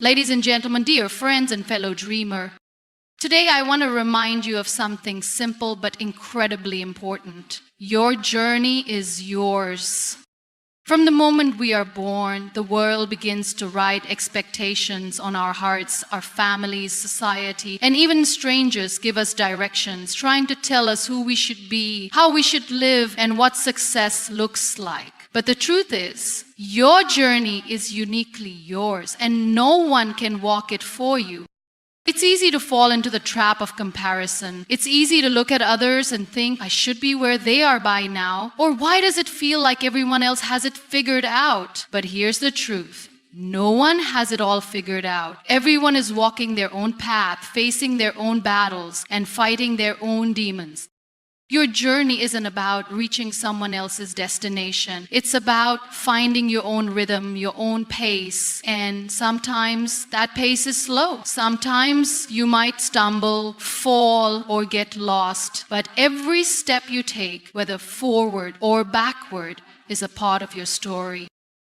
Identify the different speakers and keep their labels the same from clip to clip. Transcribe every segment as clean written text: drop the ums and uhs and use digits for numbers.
Speaker 1: Ladies and gentlemen, dear friends and fellow dreamer, today I want to remind you of something simple but incredibly important. Your journey is yours. From the moment we are born, the world begins to write expectations on our hearts. Our families, society, and even strangers give us directions, trying to tell us who we should be, how we should live, and what success looks like. But the truth is, your journey is uniquely yours, and no one can walk it for you. It's easy to fall into the trap of comparison. It's easy to look at others and think, I should be where they are by now. Or why does it feel like everyone else has it figured out? But here's the truth. No one has it all figured out. Everyone is walking their own path, facing their own battles, and fighting their own demons. Your journey isn't about reaching someone else's destination. It's about finding your own rhythm, your own pace. And sometimes that pace is slow. Sometimes you might stumble, fall, or get lost. But every step you take, whether forward or backward, is a part of your story.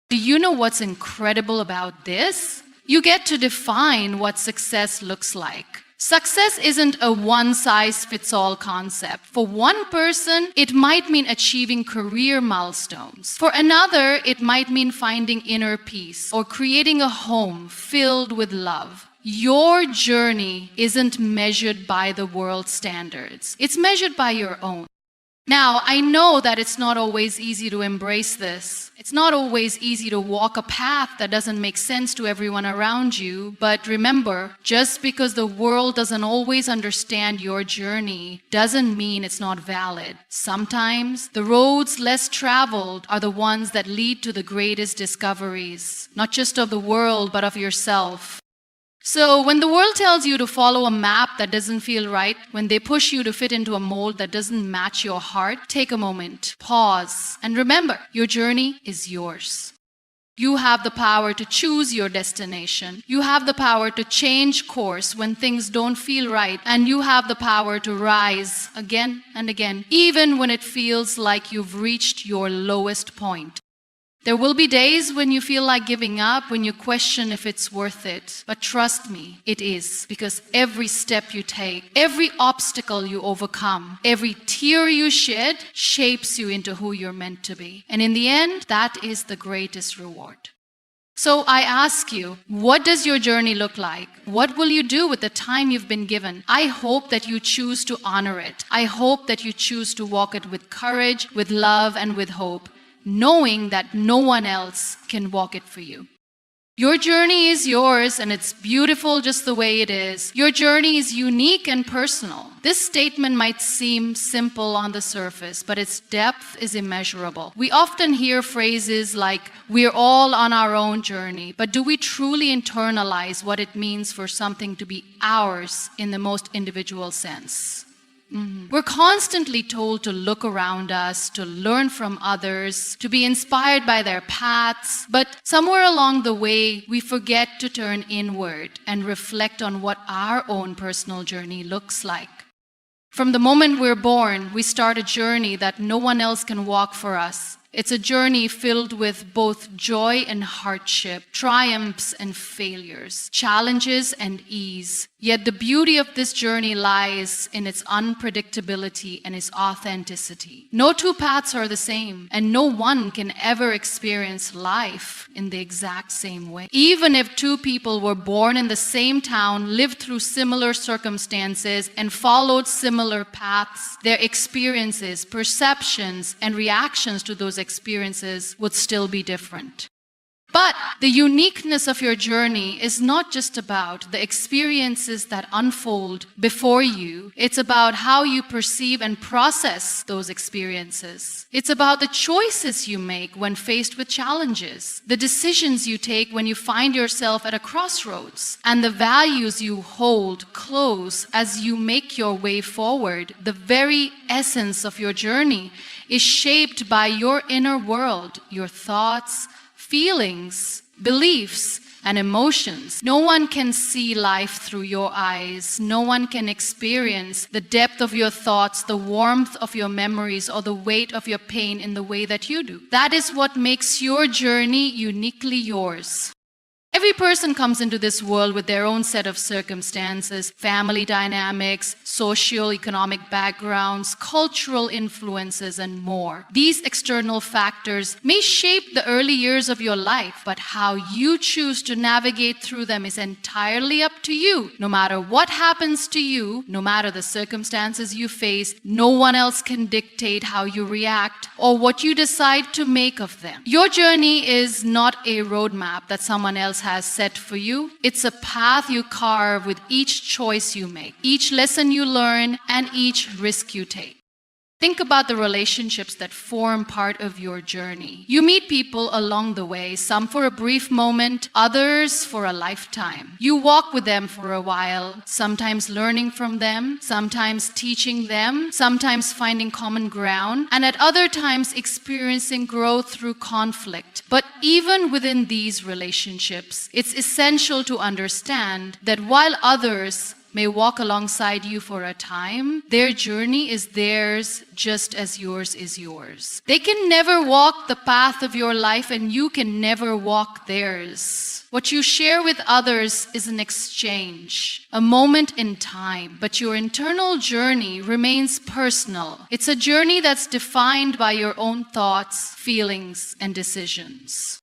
Speaker 1: Do you know what's incredible about this? You get to define what success looks like. Success isn't a one-size-fits-all concept. For one person, it might mean achieving career milestones. For another, it might mean finding inner peace or creating a home filled with love. Your journey isn't measured by the world's standards. It's measured by your own. Now, I know that it's not always easy to embrace this. It's not always easy to walk a path that doesn't make sense to everyone around you. But remember, just because the world doesn't always understand your journey doesn't mean it's not valid. Sometimes the roads less traveled are the ones that lead to the greatest discoveries, not just of the world, but of yourself. So when the world tells you to follow a map that doesn't feel right, when they push you to fit into a mold that doesn't match your heart, take a moment, pause, and remember, your journey is yours. You have the power to choose your destination. You have the power to change course when things don't feel right, and you have the power to rise again and again, even when it feels like you've reached your lowest point. There will be days when you feel like giving up, when you question if it's worth it. But trust me, it is. Because every step you take, every obstacle you overcome, every tear you shed shapes you into who you're meant to be. And in the end, that is the greatest reward. So I ask you, what does your journey look like? What will you do with the time you've been given? I hope that you choose to honor it. I hope that you choose to walk it with courage, with love, and with hope, knowing that no one else can walk it for you. Your journey is yours, and it's beautiful just the way it is. Your journey is unique and personal. This statement might seem simple on the surface, but its depth is immeasurable. We often hear phrases like, we're all on our own journey, but do we truly internalize what it means for something to be ours in the most individual sense? We're constantly told to look around us, to learn from others, to be inspired by their paths, but somewhere along the way, we forget to turn inward and reflect on what our own personal journey looks like. From the moment we're born, we start a journey that no one else can walk for us. It's a journey filled with both joy and hardship, triumphs and failures, challenges and ease. Yet the beauty of this journey lies in its unpredictability and its authenticity. No two paths are the same, and no one can ever experience life in the exact same way. Even if two people were born in the same town, lived through similar circumstances, and followed similar paths, their experiences, perceptions, and reactions to those experiences would still be different. But the uniqueness of your journey is not just about the experiences that unfold before you. It's about how you perceive and process those experiences. It's about the choices you make when faced with challenges, the decisions you take when you find yourself at a crossroads, and the values you hold close as you make your way forward. The very essence of your journey is shaped by your inner world, your thoughts, feelings, beliefs, and emotions. No one can see life through your eyes. No one can experience the depth of your thoughts, the warmth of your memories, or the weight of your pain in the way that you do. That is what makes your journey uniquely yours. Every person comes into this world with their own set of circumstances, family dynamics, socio-economic backgrounds, cultural influences, and more. These external factors may shape the early years of your life, but how you choose to navigate through them is entirely up to you. No matter what happens to you, no matter the circumstances you face, no one else can dictate how you react or what you decide to make of them. Your journey is not a roadmap that someone else has set for you. It's a path you carve with each choice you make, each lesson you learn, and each risk you take. Think about the relationships that form part of your journey. You meet people along the way, some for a brief moment, others for a lifetime. You walk with them for a while, sometimes learning from them, sometimes teaching them, sometimes finding common ground, and at other times experiencing growth through conflict. But even within these relationships, it's essential to understand that while others may walk alongside you for a time, their journey is theirs just as yours is yours. They can never walk the path of your life and you can never walk theirs. What you share with others is an exchange, a moment in time, but your internal journey remains personal. It's a journey that's defined by your own thoughts, feelings, and decisions.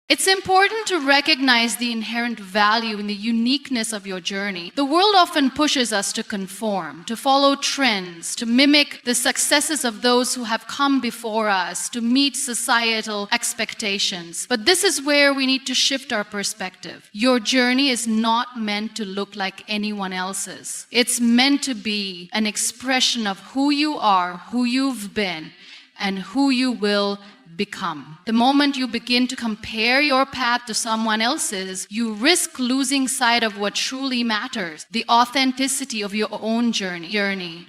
Speaker 1: It's important to recognize the inherent value in the uniqueness of your journey. The world often pushes us to conform, to follow trends, to mimic the successes of those who have come before us, to meet societal expectations. But this is where we need to shift our perspective. Your journey is not meant to look like anyone else's. It's meant to be an expression of who you are, who you've been, and who you will become. The moment you begin to compare your path to someone else's, you risk losing sight of what truly matters, the authenticity of your own journey.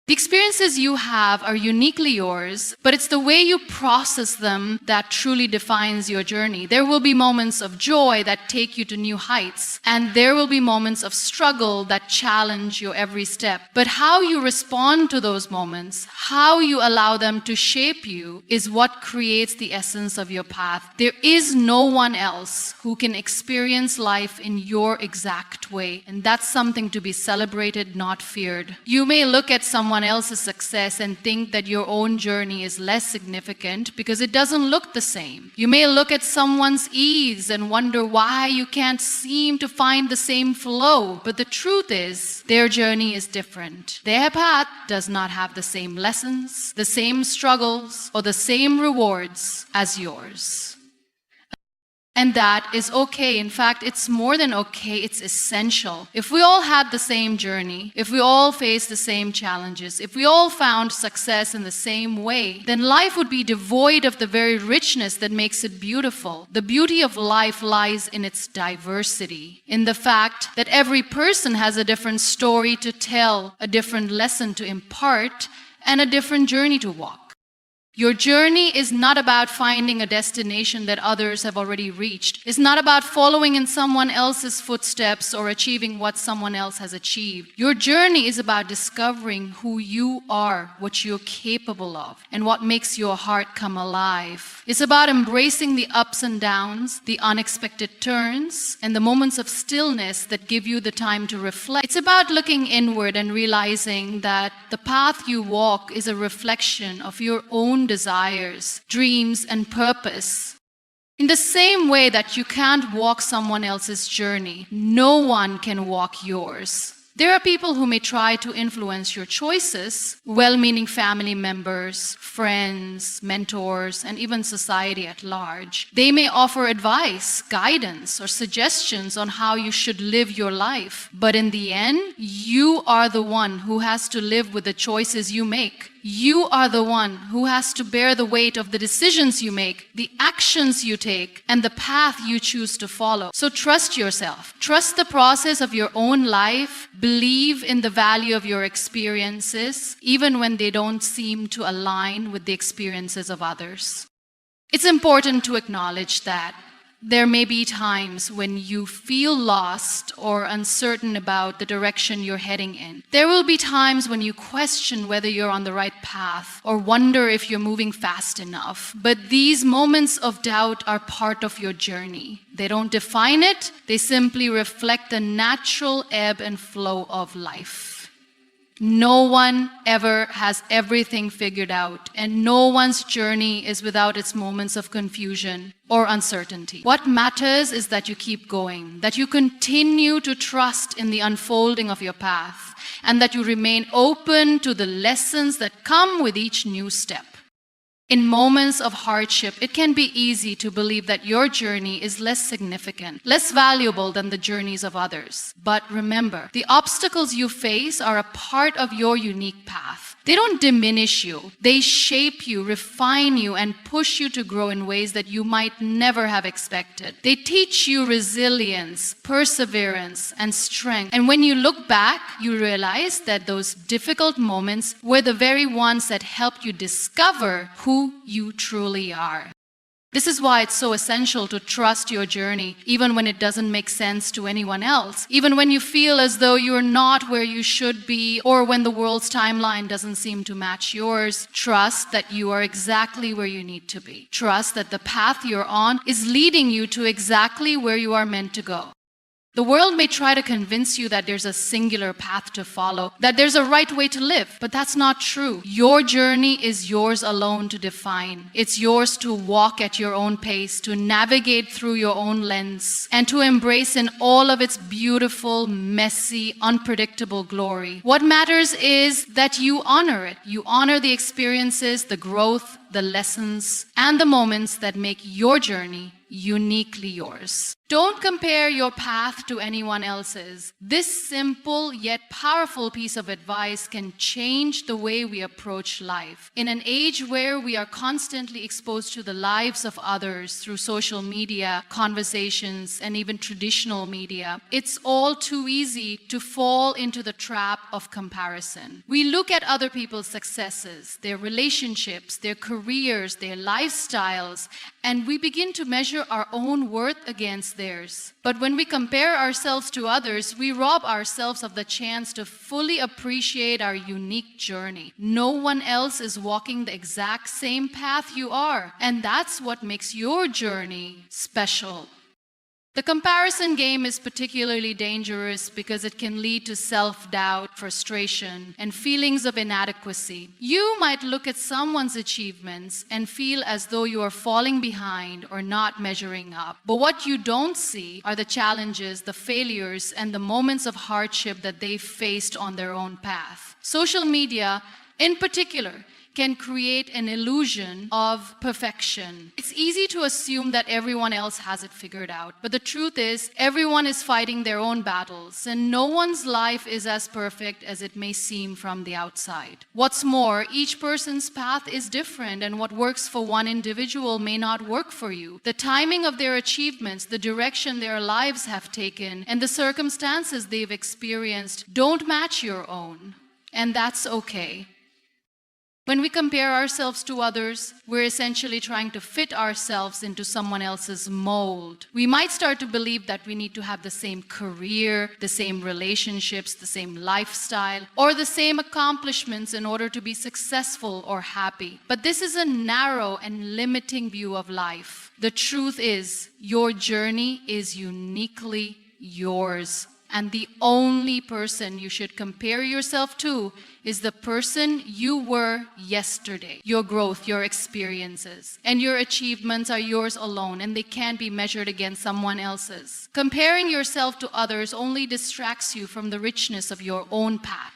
Speaker 1: The experiences you have are uniquely yours, but it's the way you process them that truly defines your journey. There will be moments of joy that take you to new heights, and there will be moments of struggle that challenge your every step. But how you respond to those moments, how you allow them to shape you, is what creates the essence of your path. There is no one else who can experience life in your exact way, and that's something to be celebrated, not feared. You may look at someone else's success and think that your own journey is less significant because it doesn't look the same. You may look at someone's ease and wonder why you can't seem to find the same flow, but the truth is their journey is different. Their path does not have the same lessons, the same struggles, or the same rewards as yours. And that is okay. In fact, it's more than okay, it's essential. If we all had the same journey, if we all faced the same challenges, if we all found success in the same way, then life would be devoid of the very richness that makes it beautiful. The beauty of life lies in its diversity, in the fact that every person has a different story to tell, a different lesson to impart, and a different journey to walk. Your journey is not about finding a destination that others have already reached. It's not about following in someone else's footsteps or achieving what someone else has achieved. Your journey is about discovering who you are, what you're capable of, and what makes your heart come alive. It's about embracing the ups and downs, the unexpected turns, and the moments of stillness that give you the time to reflect. It's about looking inward and realizing that the path you walk is a reflection of your own desires, dreams, and purpose. In the same way that you can't walk someone else's journey, no one can walk yours. There are people who may try to influence your choices, well-meaning family members, friends, mentors, and even society at large. They may offer advice, guidance, or suggestions on how you should live your life. But in the end, you are the one who has to live with the choices you make. You are the one who has to bear the weight of the decisions you make, the actions you take, and the path you choose to follow. So trust yourself. Trust the process of your own life. Believe in the value of your experiences, even when they don't seem to align with the experiences of others. It's important to acknowledge that There may be times when you feel lost or uncertain about the direction you're heading in. There will be times when you question whether you're on the right path or wonder if you're moving fast enough. But these moments of doubt are part of your journey. They don't define it, they simply reflect the natural ebb and flow of life. No one ever has everything figured out, and no one's journey is without its moments of confusion or uncertainty. What matters is that you keep going, that you continue to trust in the unfolding of your path, and that you remain open to the lessons that come with each new step. In moments of hardship, it can be easy to believe that your journey is less significant, less valuable than the journeys of others. But remember, the obstacles you face are a part of your unique path. They don't diminish you. They shape you, refine you, and push you to grow in ways that you might never have expected. They teach you resilience, perseverance, and strength. And when you look back, you realize that those difficult moments were the very ones that helped you discover who you truly are. This is why it's so essential to trust your journey, even when it doesn't make sense to anyone else, even when you feel as though you're not where you should be, or when the world's timeline doesn't seem to match yours. Trust that you are exactly where you need to be. Trust that the path you're on is leading you to exactly where you are meant to go. The world may try to convince you that there's a singular path to follow, that there's a right way to live, but that's not true. Your journey is yours alone to define. It's yours to walk at your own pace, to navigate through your own lens, and to embrace in all of its beautiful, messy, unpredictable glory. What matters is that you honor it. You honor the experiences, the growth, the lessons, and the moments that make your journey uniquely yours. Don't compare your path to anyone else's. This simple yet powerful piece of advice can change the way we approach life. In an age where we are constantly exposed to the lives of others through social media, conversations, and even traditional media, it's all too easy to fall into the trap of comparison. We look at other people's successes, their relationships, their careers, their lifestyles, and we begin to measure our own worth against theirs. But when we compare ourselves to others, we rob ourselves of the chance to fully appreciate our unique journey. No one else is walking the exact same path you are, and that's what makes your journey special. The comparison game is particularly dangerous because it can lead to self-doubt, frustration, and feelings of inadequacy. You might look at someone's achievements and feel as though you are falling behind or not measuring up. But what you don't see are the challenges, the failures, and the moments of hardship that they faced on their own path. Social media, in particular, can create an illusion of perfection. It's easy to assume that everyone else has it figured out, but the truth is, everyone is fighting their own battles, and no one's life is as perfect as it may seem from the outside. What's more, each person's path is different, and what works for one individual may not work for you. The timing of their achievements, the direction their lives have taken, and the circumstances they've experienced don't match your own, and that's okay. When we compare ourselves to others, we're essentially trying to fit ourselves into someone else's mold. We might start to believe that we need to have the same career, the same relationships, the same lifestyle, or the same accomplishments in order to be successful or happy. But this is a narrow and limiting view of life. The truth is, your journey is uniquely yours. And the only person you should compare yourself to is the person you were yesterday. Your growth, your experiences, and your achievements are yours alone, and they can't be measured against someone else's. Comparing yourself to others only distracts you from the richness of your own path.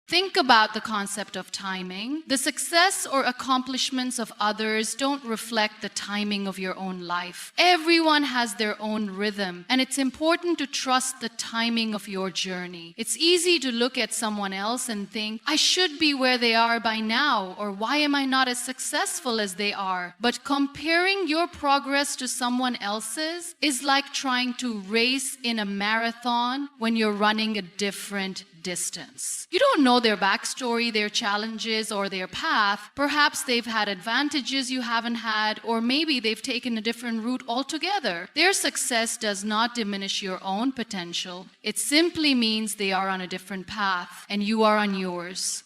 Speaker 1: Think about the concept of timing. The success or accomplishments of others don't reflect the timing of your own life. Everyone has their own rhythm, and it's important to trust the timing of your journey. It's easy to look at someone else and think, I should be where they are by now, or why am I not as successful as they are? But comparing your progress to someone else's is like trying to race in a marathon when you're running a different distance. You don't know their backstory, their challenges, or their path. Perhaps they've had advantages you haven't had, or maybe they've taken a different route altogether. Their success does not diminish your own potential. It simply means they are on a different path, and you are on yours.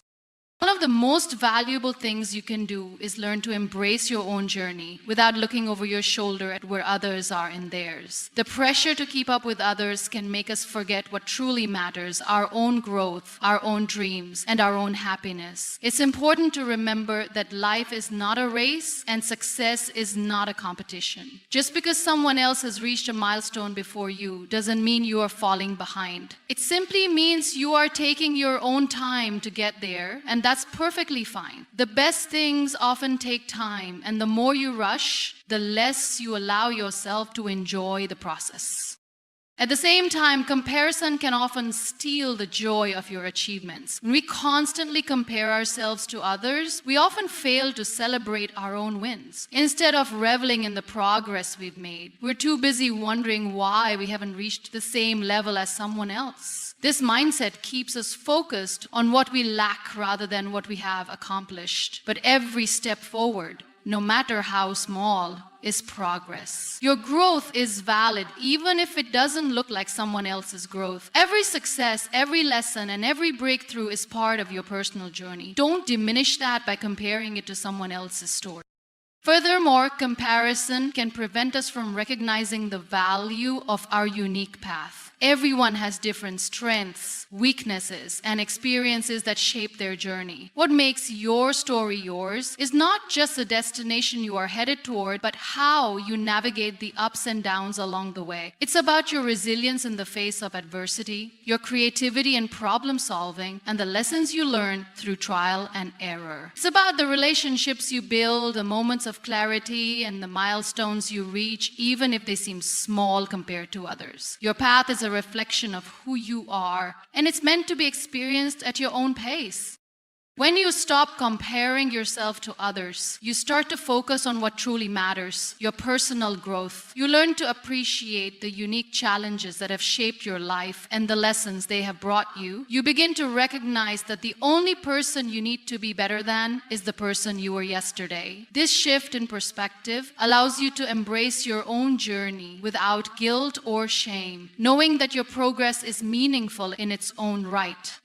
Speaker 1: One of the most valuable things you can do is learn to embrace your own journey without looking over your shoulder at where others are in theirs. The pressure to keep up with others can make us forget what truly matters, our own growth, our own dreams, and our own happiness. It's important to remember that life is not a race and success is not a competition. Just because someone else has reached a milestone before you doesn't mean you are falling behind. It simply means you are taking your own time to get there, and that's perfectly fine. The best things often take time, and the more you rush, the less you allow yourself to enjoy the process. At the same time, comparison can often steal the joy of your achievements. When we constantly compare ourselves to others, we often fail to celebrate our own wins. Instead of reveling in the progress we've made, we're too busy wondering why we haven't reached the same level as someone else. This mindset keeps us focused on what we lack rather than what we have accomplished. But every step forward, no matter how small, is progress. Your growth is valid even if it doesn't look like someone else's growth. Every success, every lesson, and every breakthrough is part of your personal journey. Don't diminish that by comparing it to someone else's story. Furthermore, comparison can prevent us from recognizing the value of our unique path. Everyone has different strengths, weaknesses, and experiences that shape their journey. What makes your story yours is not just the destination you are headed toward, but how you navigate the ups and downs along the way. It's about your resilience in the face of adversity, your creativity and problem solving, and the lessons you learn through trial and error. It's about the relationships you build, the moments of clarity, and the milestones you reach, even if they seem small compared to others. Your path is a reflection of who you are, and it's meant to be experienced at your own pace. When you stop comparing yourself to others, you start to focus on what truly matters, your personal growth. You learn to appreciate the unique challenges that have shaped your life and the lessons they have brought you. You begin to recognize that the only person you need to be better than is the person you were yesterday. This shift in perspective allows you to embrace your own journey without guilt or shame, knowing that your progress is meaningful in its own right.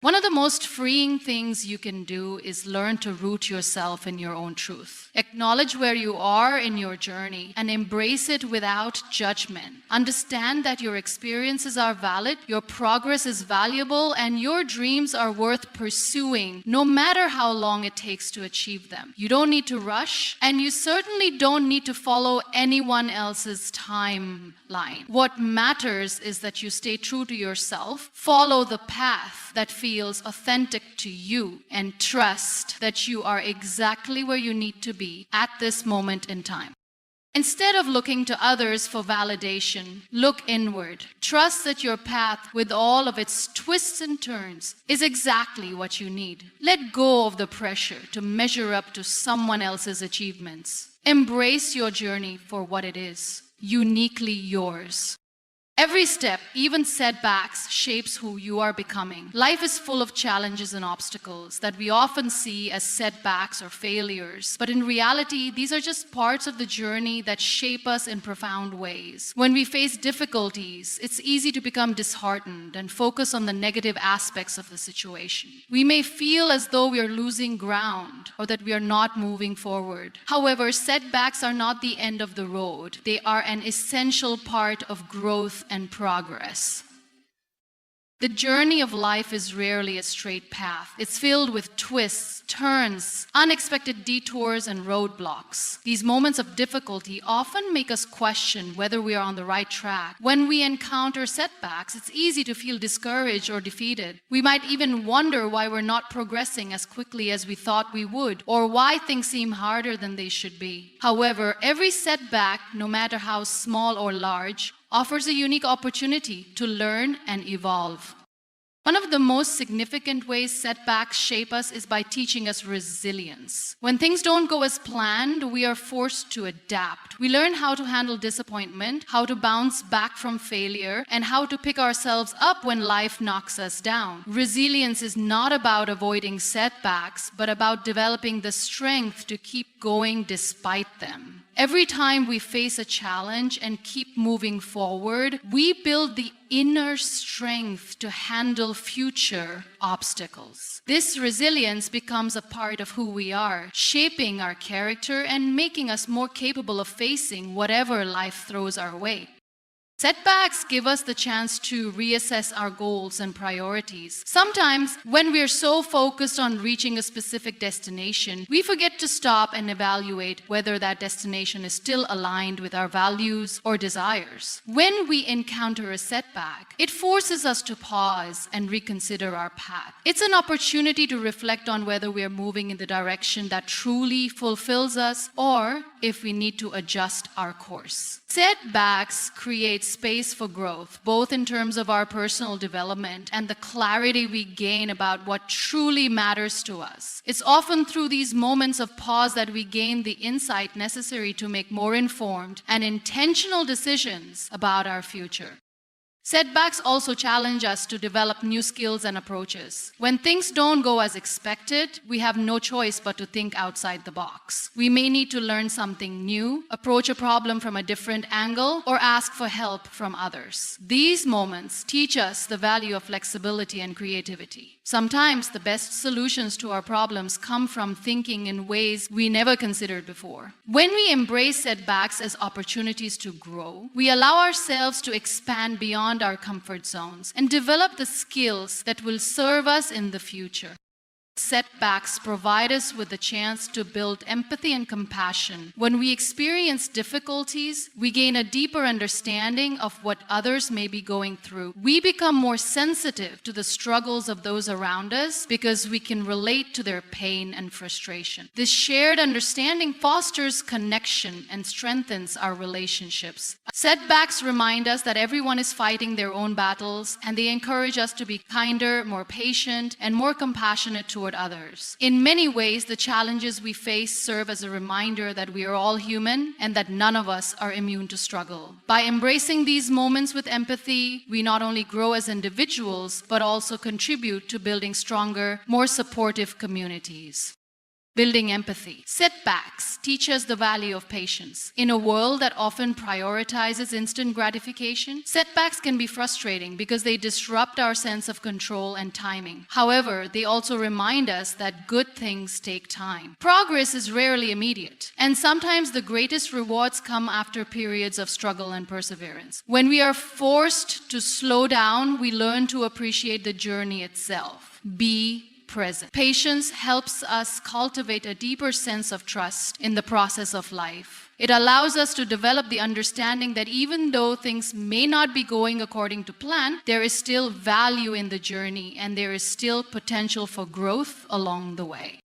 Speaker 1: One of the most freeing things you can do is learn to root yourself in your own truth. Acknowledge where you are in your journey and embrace it without judgment. Understand that your experiences are valid, your progress is valuable, and your dreams are worth pursuing, no matter how long it takes to achieve them. You don't need to rush, and you certainly don't need to follow anyone else's timeline. What matters is that you stay true to yourself, follow the path that feels authentic to you, and trust that you are exactly where you need to be at this moment in time. Instead of looking to others for validation, look inward. Trust that your path, with all of its twists and turns, is exactly what you need. Let go of the pressure to measure up to someone else's achievements. Embrace your journey for what it is, uniquely yours. Every step, even setbacks, shapes who you are becoming. Life is full of challenges and obstacles that we often see as setbacks or failures. But in reality, these are just parts of the journey that shape us in profound ways. When we face difficulties, it's easy to become disheartened and focus on the negative aspects of the situation. We may feel as though we are losing ground or that we are not moving forward. However, setbacks are not the end of the road. They are an essential part of growth and progress. The journey of life is rarely a straight path. It's filled with twists, turns, unexpected detours, and roadblocks. These moments of difficulty often make us question whether we are on the right track. When we encounter setbacks, it's easy to feel discouraged or defeated. We might even wonder why we're not progressing as quickly as we thought we would, or why things seem harder than they should be. However, every setback, no matter how small or large, offers a unique opportunity to learn and evolve. One of the most significant ways setbacks shape us is by teaching us resilience. When things don't go as planned, we are forced to adapt. We learn how to handle disappointment, how to bounce back from failure, and how to pick ourselves up when life knocks us down. Resilience is not about avoiding setbacks, but about developing the strength to keep going despite them. Every time we face a challenge and keep moving forward, we build the inner strength to handle future obstacles. This resilience becomes a part of who we are, shaping our character and making us more capable of facing whatever life throws our way. Setbacks give us the chance to reassess our goals and priorities. Sometimes, when we're so focused on reaching a specific destination, we forget to stop and evaluate whether that destination is still aligned with our values or desires. When we encounter a setback, it forces us to pause and reconsider our path. It's an opportunity to reflect on whether we are moving in the direction that truly fulfills us or if we need to adjust our course. Setbacks create space for growth, both in terms of our personal development and the clarity we gain about what truly matters to us. It's often through these moments of pause that we gain the insight necessary to make more informed and intentional decisions about our future. Setbacks also challenge us to develop new skills and approaches. When things don't go as expected, we have no choice but to think outside the box. We may need to learn something new, approach a problem from a different angle, or ask for help from others. These moments teach us the value of flexibility and creativity. Sometimes the best solutions to our problems come from thinking in ways we never considered before. When we embrace setbacks as opportunities to grow, we allow ourselves to expand beyond our comfort zones and develop the skills that will serve us in the future. Setbacks provide us with the chance to build empathy and compassion. When we experience difficulties, we gain a deeper understanding of what others may be going through. We become more sensitive to the struggles of those around us because we can relate to their pain and frustration. This shared understanding fosters connection and strengthens our relationships. Setbacks remind us that everyone is fighting their own battles, and they encourage us to be kinder, more patient, and more compassionate toward others. In many ways, the challenges we face serve as a reminder that we are all human and that none of us are immune to struggle. By embracing these moments with empathy, we not only grow as individuals, but also contribute to building stronger, more supportive communities. Building empathy. Setbacks teach us the value of patience. In a world that often prioritizes instant gratification, setbacks can be frustrating because they disrupt our sense of control and timing. However, they also remind us that good things take time. Progress is rarely immediate, and sometimes the greatest rewards come after periods of struggle and perseverance. When we are forced to slow down, we learn to appreciate the journey itself. Be present. Patience helps us cultivate a deeper sense of trust in the process of life. It allows us to develop the understanding that even though things may not be going according to plan, there is still value in the journey and there is still potential for growth along the way.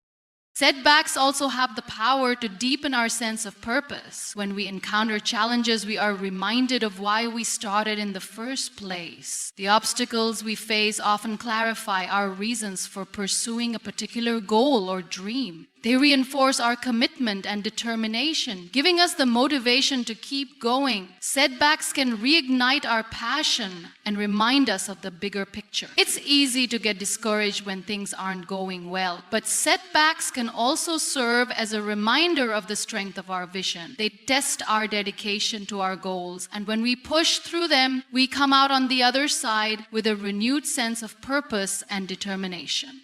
Speaker 1: Setbacks also have the power to deepen our sense of purpose. When we encounter challenges, we are reminded of why we started in the first place. The obstacles we face often clarify our reasons for pursuing a particular goal or dream. They reinforce our commitment and determination, giving us the motivation to keep going. Setbacks can reignite our passion and remind us of the bigger picture. It's easy to get discouraged when things aren't going well, but setbacks can also serve as a reminder of the strength of our vision. They test our dedication to our goals, and when we push through them, we come out on the other side with a renewed sense of purpose and determination.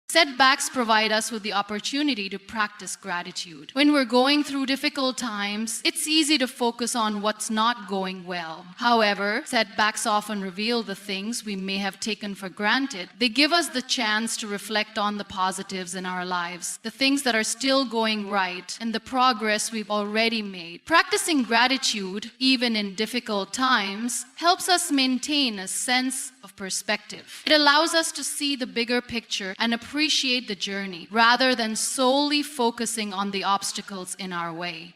Speaker 1: Setbacks provide us with the opportunity to practice gratitude. When we're going through difficult times, it's easy to focus on what's not going well. However, setbacks often reveal the things we may have taken for granted. They give us the chance to reflect on the positives in our lives, the things that are still going right, and the progress we've already made. Practicing gratitude, even in difficult times, helps us maintain a sense of perspective. It allows us to see the bigger picture and appreciate the journey rather than solely focusing on the obstacles in our way.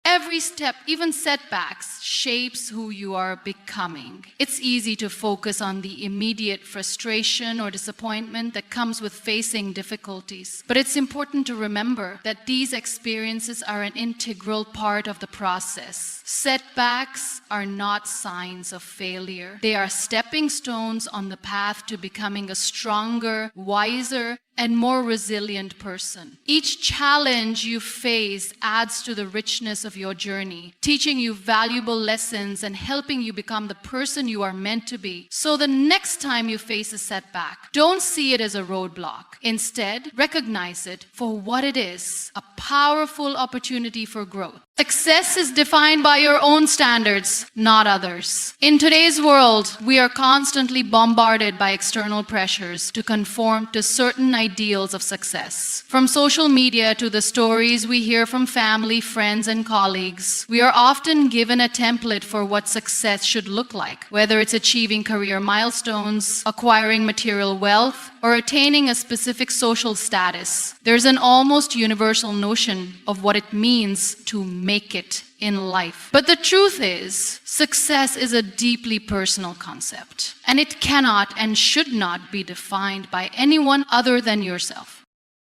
Speaker 1: Every step, even setbacks, shapes who you are becoming. It's easy to focus on the immediate frustration or disappointment that comes with facing difficulties. But it's important to remember that these experiences are an integral part of the process. Setbacks are not signs of failure. They are stepping stones on the path to becoming a stronger, wiser, and more resilient person. Each challenge you face adds to the richness of your journey, teaching you valuable lessons and helping you become the person you are meant to be. So the next time you face a setback, don't see it as a roadblock. Instead, recognize it for what it is, a powerful opportunity for growth. Success is defined by your own standards, not others. In today's world, we are constantly bombarded by external pressures to conform to certain ideals of success. From social media to the stories we hear from family, friends, and colleagues, we are often given a template for what success should look like, whether it's achieving career milestones, acquiring material wealth, or attaining a specific social status. There's an almost universal notion of what it means to make it in life. But the truth is, success is a deeply personal concept, and it cannot and should not be defined by anyone other than yourself.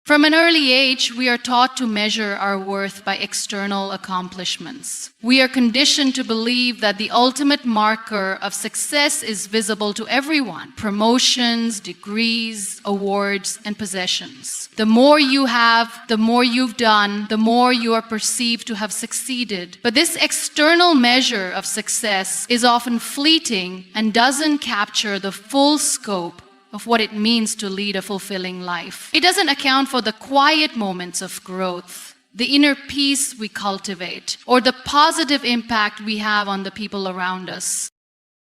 Speaker 1: From an early age, we are taught to measure our worth by external accomplishments. We are conditioned to believe that the ultimate marker of success is visible to everyone: promotions, degrees, awards, and possessions. The more you have, the more you've done, the more you are perceived to have succeeded. But this external measure of success is often fleeting and doesn't capture the full scope of what it means to lead a fulfilling life. It doesn't account for the quiet moments of growth, the inner peace we cultivate, or the positive impact we have on the people around us.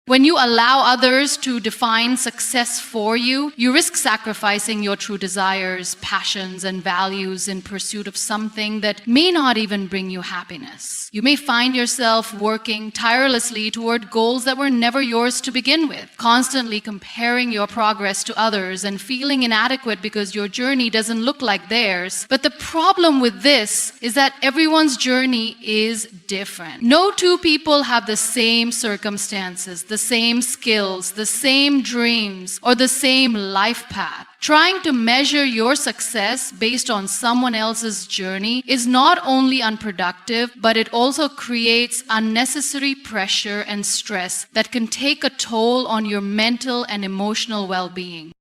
Speaker 1: When you allow others to define success for you, you risk sacrificing your true desires, passions, and values in pursuit of something that may not even bring you happiness. You may find yourself working tirelessly toward goals that were never yours to begin with, constantly comparing your progress to others and feeling inadequate because your journey doesn't look like theirs. But the problem with this is that everyone's journey is different. No two people have the same circumstances, the same skills, the same dreams, or the same life path. Trying to measure your success based on someone else's journey is not only unproductive, but it also creates unnecessary pressure and stress that can take a toll on your mental and emotional well-being.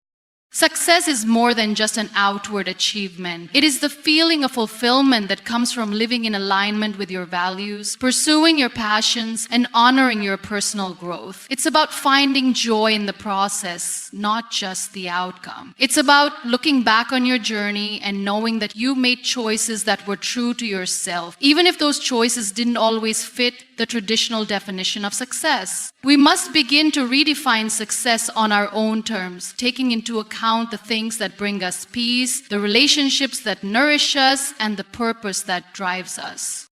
Speaker 1: Success is more than just an outward achievement. It is the feeling of fulfillment that comes from living in alignment with your values, pursuing your passions, and honoring your personal growth. It's about finding joy in the process, not just the outcome. It's about looking back on your journey and knowing that you made choices that were true to yourself, even if those choices didn't always fit the traditional definition of success. We must begin to redefine success on our own terms, taking into account the things that bring us peace, the relationships that nourish us, and the purpose that drives us.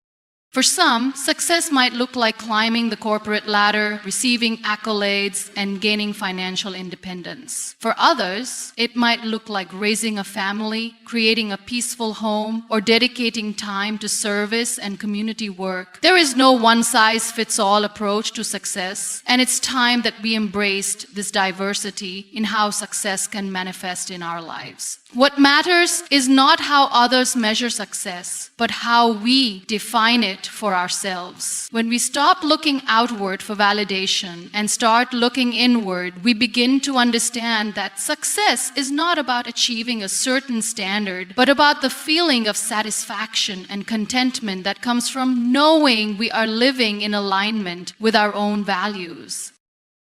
Speaker 1: For some, success might look like climbing the corporate ladder, receiving accolades, and gaining financial independence. For others, it might look like raising a family, creating a peaceful home, or dedicating time to service and community work. There is no one-size-fits-all approach to success, and it's time that we embraced this diversity in how success can manifest in our lives. What matters is not how others measure success, but how we define it for ourselves. When we stop looking outward for validation and start looking inward, we begin to understand that success is not about achieving a certain standard, but about the feeling of satisfaction and contentment that comes from knowing we are living in alignment with our own values.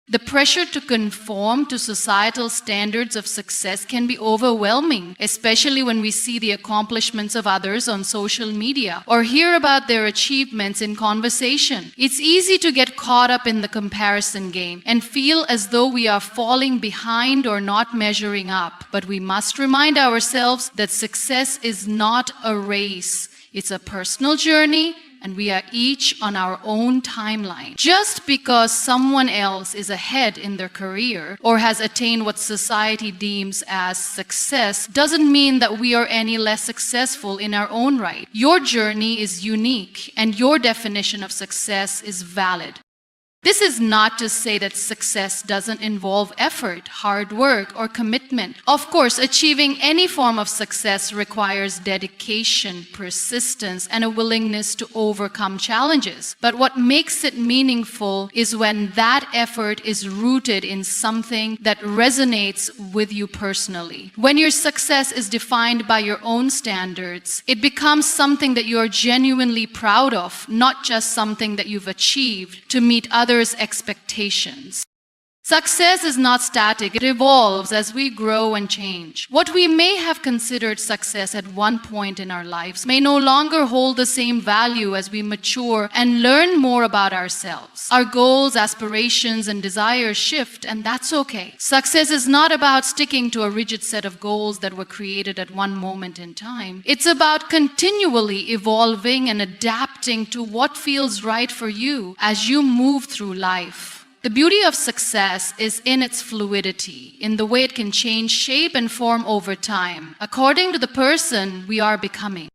Speaker 1: The pressure to conform to societal standards of success can be overwhelming, especially when we see the accomplishments of others on social media or hear about their achievements in conversation. It's easy to get caught up in the comparison game and feel as though we are falling behind or not measuring up. But we must remind ourselves that success is not a race. It's a personal journey, and we are each on our own timeline. Just because someone else is ahead in their career or has attained what society deems as success doesn't mean that we are any less successful in our own right. Your journey is unique, and your definition of success is valid. This is not to say that success doesn't involve effort, hard work, or commitment. Of course, achieving any form of success requires dedication, persistence, and a willingness to overcome challenges. But what makes it meaningful is when that effort is rooted in something that resonates with you personally. When your success is defined by your own standards, it becomes something that you are genuinely proud of, not just something that you've achieved to meet others' expectations. Success is not static. It evolves as we grow and change. What we may have considered success at one point in our lives may no longer hold the same value as we mature and learn more about ourselves. Our goals, aspirations, and desires shift, and that's okay. Success is not about sticking to a rigid set of goals that were created at one moment in time. It's about continually evolving and adapting to what feels right for you as you move through life. The beauty of success is in its fluidity, in the way it can change shape and form over time, according to the person we are becoming.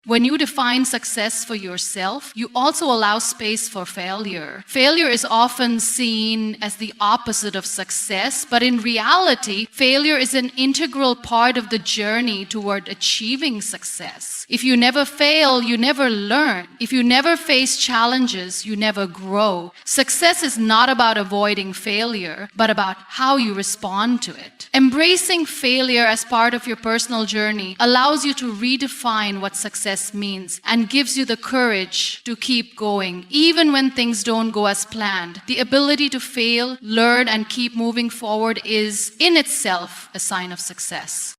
Speaker 1: When you define success for yourself, you also allow space for failure. Failure is often seen as the opposite of success, but in reality, failure is an integral part of the journey toward achieving success. If you never fail, you never learn. If you never face challenges, you never grow. Success is not about avoiding failure, but about how you respond to it. Embracing failure as part of your personal journey allows you to redefine what success means and gives you the courage to keep going even when things don't go as planned. The ability to fail, learn, and keep moving forward is in itself a sign of success.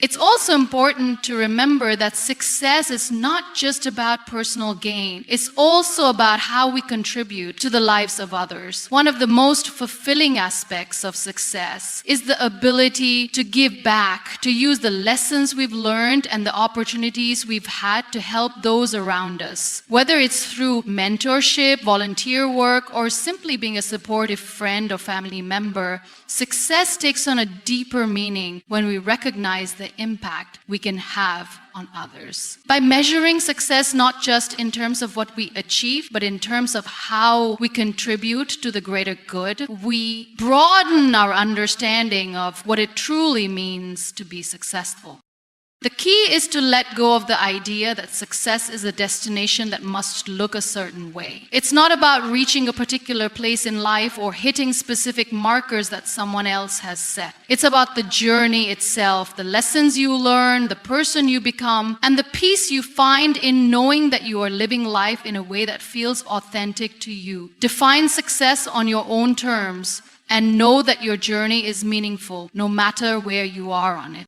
Speaker 1: It's also important to remember that success is not just about personal gain. It's also about how we contribute to the lives of others. One of the most fulfilling aspects of success is the ability to give back, to use the lessons we've learned and the opportunities we've had to help those around us. Whether it's through mentorship, volunteer work, or simply being a supportive friend or family member, success takes on a deeper meaning when we recognize the impact we can have on others. By measuring success not just in terms of what we achieve, but in terms of how we contribute to the greater good, we broaden our understanding of what it truly means to be successful. The key is to let go of the idea that success is a destination that must look a certain way. It's not about reaching a particular place in life or hitting specific markers that someone else has set. It's about the journey itself, the lessons you learn, the person you become, and the peace you find in knowing that you are living life in a way that feels authentic to you. Define success on your own terms and know that your journey is meaningful no matter where you are on it.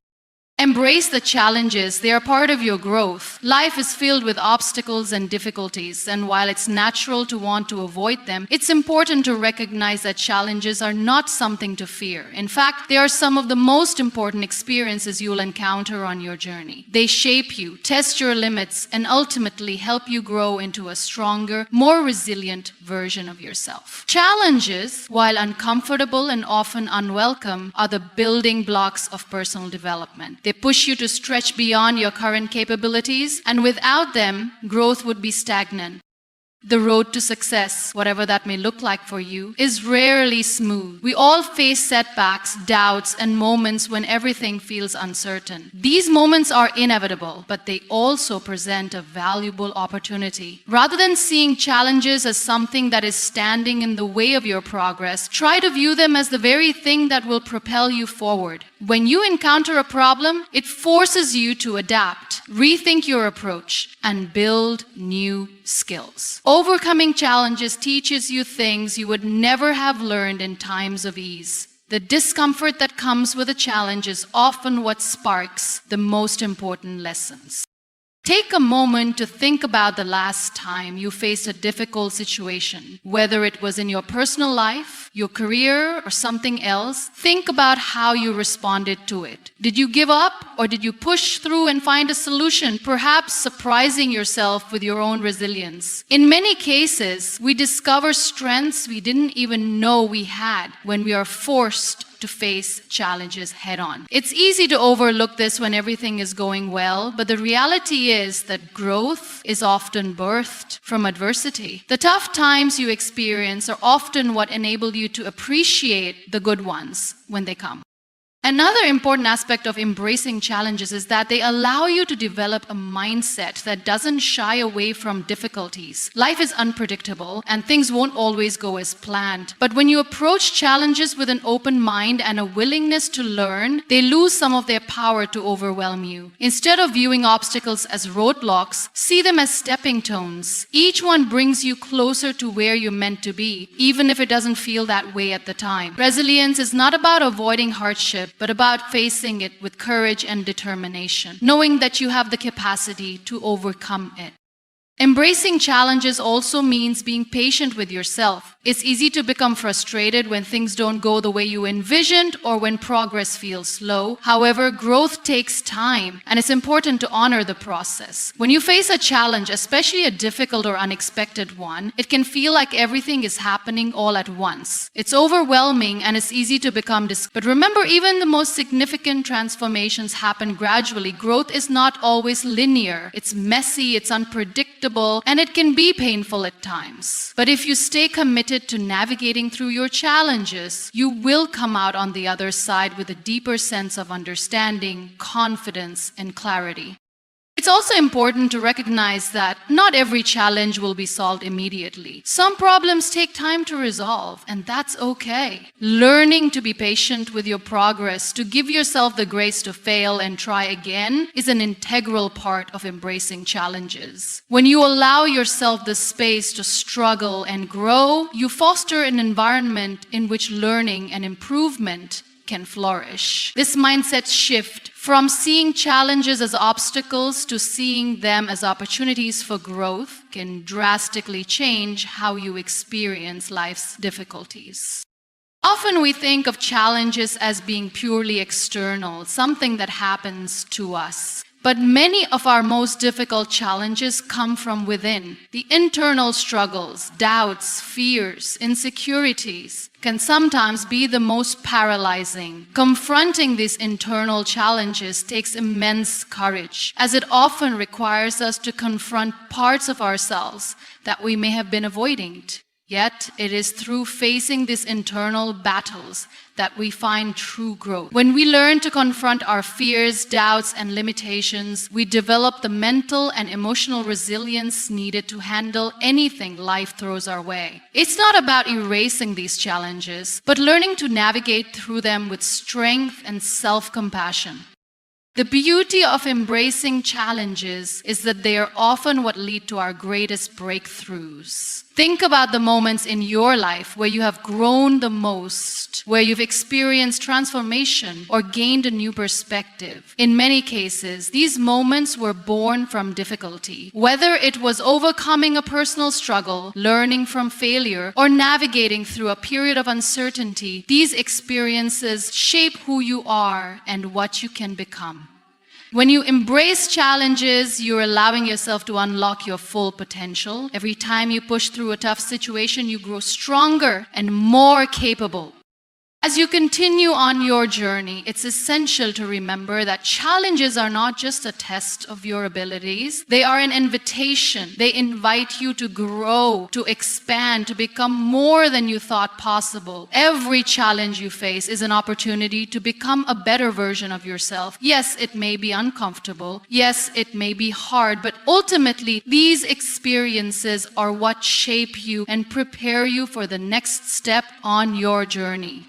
Speaker 1: Embrace the challenges. They are part of your growth. Life is filled with obstacles and difficulties, and while it's natural to want to avoid them, it's important to recognize that challenges are not something to fear. In fact, they are some of the most important experiences you'll encounter on your journey. They shape you, test your limits, and ultimately help you grow into a stronger, more resilient version of yourself. Challenges, while uncomfortable and often unwelcome, are the building blocks of personal development. They push you to stretch beyond your current capabilities, and without them, growth would be stagnant. The road to success, whatever that may look like for you, is rarely smooth. We all face setbacks, doubts, and moments when everything feels uncertain. These moments are inevitable, but they also present a valuable opportunity. Rather than seeing challenges as something that is standing in the way of your progress, try to view them as the very thing that will propel you forward. When you encounter a problem, it forces you to adapt, rethink your approach, and build new skills. Overcoming challenges teaches you things you would never have learned in times of ease. The discomfort that comes with a challenge is often what sparks the most important lessons. Take a moment to think about the last time you faced a difficult situation, whether it was in your personal life, your career, or something else, think about how you responded to it. Did you give up, or did you push through and find a solution, perhaps surprising yourself with your own resilience? In many cases, we discover strengths we didn't even know we had when we are forced to face challenges head on. It's easy to overlook this when everything is going well, but the reality is that growth is often birthed from adversity. The tough times you experience are often what enable you to appreciate the good ones when they come. Another important aspect of embracing challenges is that they allow you to develop a mindset that doesn't shy away from difficulties. Life is unpredictable and things won't always go as planned. But when you approach challenges with an open mind and a willingness to learn, they lose some of their power to overwhelm you. Instead of viewing obstacles as roadblocks, see them as stepping stones. Each one brings you closer to where you're meant to be, even if it doesn't feel that way at the time. Resilience is not about avoiding hardship, but about facing it with courage and determination, knowing that you have the capacity to overcome it. Embracing challenges also means being patient with yourself. It's easy to become frustrated when things don't go the way you envisioned or when progress feels slow. However, growth takes time, and it's important to honor the process. When you face a challenge, especially a difficult or unexpected one, it can feel like everything is happening all at once. It's overwhelming and it's easy to become But remember, even the most significant transformations happen gradually. Growth is not always linear. It's messy, it's unpredictable, and it can be painful at times. But if you stay committed to navigating through your challenges, you will come out on the other side with a deeper sense of understanding, confidence, and clarity. It's also important to recognize that not every challenge will be solved immediately. Some problems take time to resolve, and that's okay. Learning to be patient with your progress, to give yourself the grace to fail and try again, is an integral part of embracing challenges. When you allow yourself the space to struggle and grow, you foster an environment in which learning and improvement can flourish. This mindset shift from seeing challenges as obstacles to seeing them as opportunities for growth can drastically change how you experience life's difficulties. Often we think of challenges as being purely external, something that happens to us. But many of our most difficult challenges come from within. The internal struggles, doubts, fears, insecurities can sometimes be the most paralyzing. Confronting these internal challenges takes immense courage, as it often requires us to confront parts of ourselves that we may have been avoiding. Yet, it is through facing these internal battles that we find true growth. When we learn to confront our fears, doubts, and limitations, we develop the mental and emotional resilience needed to handle anything life throws our way. It's not about erasing these challenges, but learning to navigate through them with strength and self-compassion. The beauty of embracing challenges is that they are often what lead to our greatest breakthroughs. Think about the moments in your life where you have grown the most, where you've experienced transformation or gained a new perspective. In many cases, these moments were born from difficulty. Whether it was overcoming a personal struggle, learning from failure, or navigating through a period of uncertainty, these experiences shape who you are and what you can become. When you embrace challenges, you're allowing yourself to unlock your full potential. Every time you push through a tough situation, you grow stronger and more capable. As you continue on your journey, it's essential to remember that challenges are not just a test of your abilities. They are an invitation. They invite you to grow, to expand, to become more than you thought possible. Every challenge you face is an opportunity to become a better version of yourself. Yes, it may be uncomfortable. Yes, it may be hard, but ultimately, these experiences are what shape you and prepare you for the next step on your journey.